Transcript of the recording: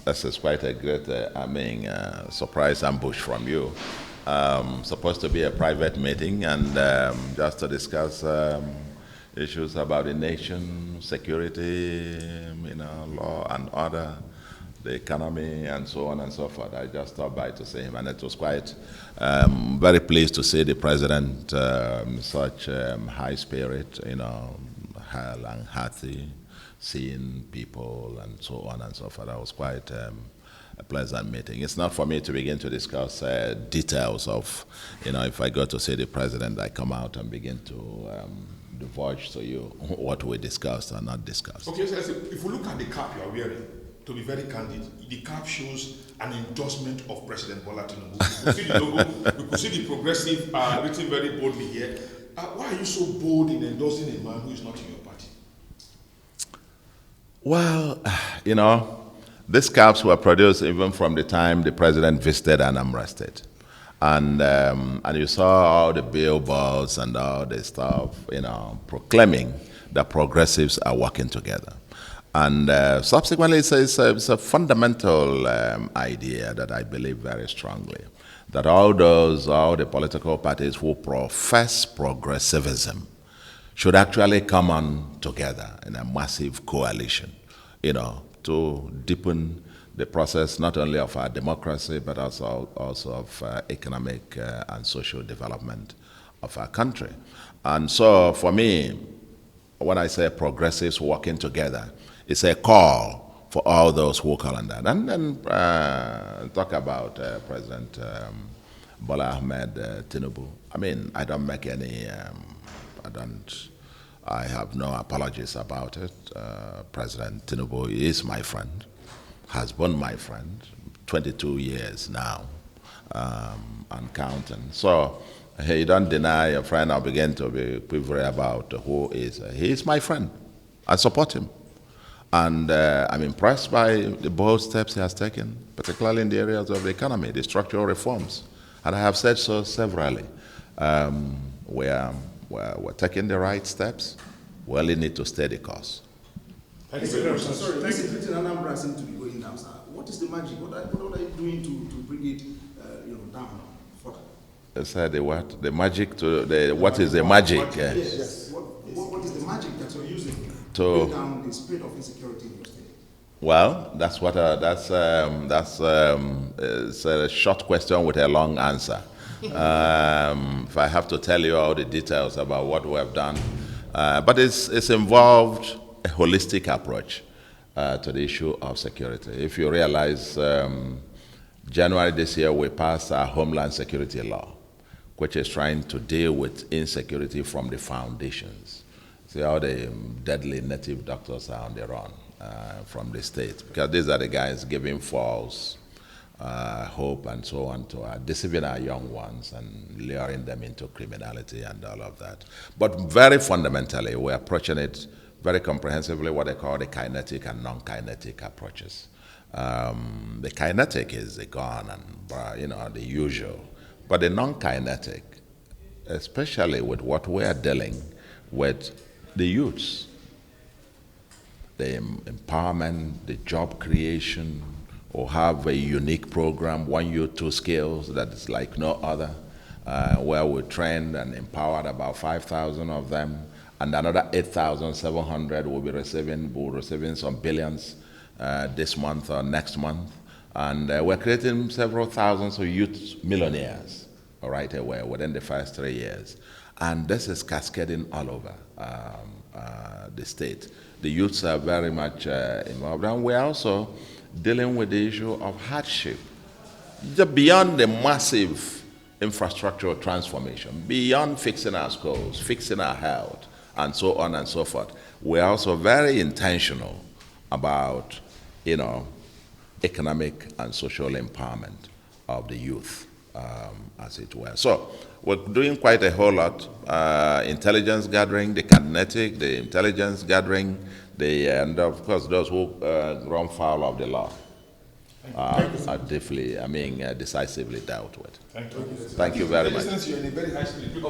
This is quite a great, surprise ambush from you. Supposed to be a private meeting and just to discuss issues about the nation, security, law and order, the economy, and so on and so forth. I just stopped by to see him, and it was quite very pleased to see the president such high spirit, hale and hearty, seeing people and so on and so forth. That was quite a pleasant meeting. It's not for me to begin to discuss details of, if I go to see the president, I come out and begin to divulge to you what we discussed or not discussed. Okay, so if we look at the cap you are wearing, to be very candid, the cap shows an endorsement of President Bola Tinubu. We could see the logo, we could see the progressive written very boldly here. Why are you so bold in endorsing a man who is not in your party? Well, these caps were produced even from the time the president visited Anambra State. And you saw all the billboards and all the stuff, proclaiming that progressives are working together. And subsequently, it's a fundamental idea that I believe very strongly, that all the political parties who profess progressivism should actually come on together in a massive coalition, to deepen the process not only of our democracy, but also of economic and social development of our country. And so for me, when I say progressives working together, it's a call for all those who call on that. And then talk about President Bola Ahmed Tinubu. I don't make any, I have no apologies about it. President Tinubu is my friend, has been my friend, 22 years now, and counting. So you don't deny a friend. I'll begin to be quivering about who is. He is my friend. I support him. And I'm impressed by the bold steps he has taken, particularly in the areas of the economy, the structural reforms. And I have said so severally. We're taking the right steps. We only need to stay the course. Thank you very much. Sorry, this is Anambra seems to be going down. What is the magic? What are you doing to bring it down further? I said the what? The magic to the what is the magic? Yes. What is the magic that you're using to bring down the spread of insecurity in your state? Well, that's what it's a short question with a long answer. If I have to tell you all the details about what we have done, but it's involved a holistic approach to the issue of security. If you realize, January this year we passed our Homeland Security Law, which is trying to deal with insecurity from the foundations. See how the deadly native doctors are on the run from the state, because these are the guys giving false hope and so on to deceiving our young ones and luring them into criminality and all of that. But very fundamentally, we're approaching it very comprehensively, what they call the kinetic and non-kinetic approaches. The kinetic is the gun and the usual, but the non-kinetic, especially with what we are dealing with the youths, the empowerment, the job creation, or have a unique program, 1 Youth 2 Skills, that is like no other, where we trained and empowered about 5,000 of them, and another 8,700 will be receiving some billions this month or next month. And we're creating several thousands of youth millionaires right away within the first 3 years. And this is cascading all over the state. The youths are very much involved. And we're also dealing with the issue of hardship. Beyond the massive infrastructural transformation, beyond fixing our schools, fixing our health, and so on and so forth, we're also very intentional about, economic and social empowerment of the youth, as it were. So we're doing quite a whole lot. Intelligence gathering, the kinetic, the intelligence gathering, and of course those who run foul of the law are definitely, decisively dealt with. Thank you. Thank you very much. You're in a very high spirit.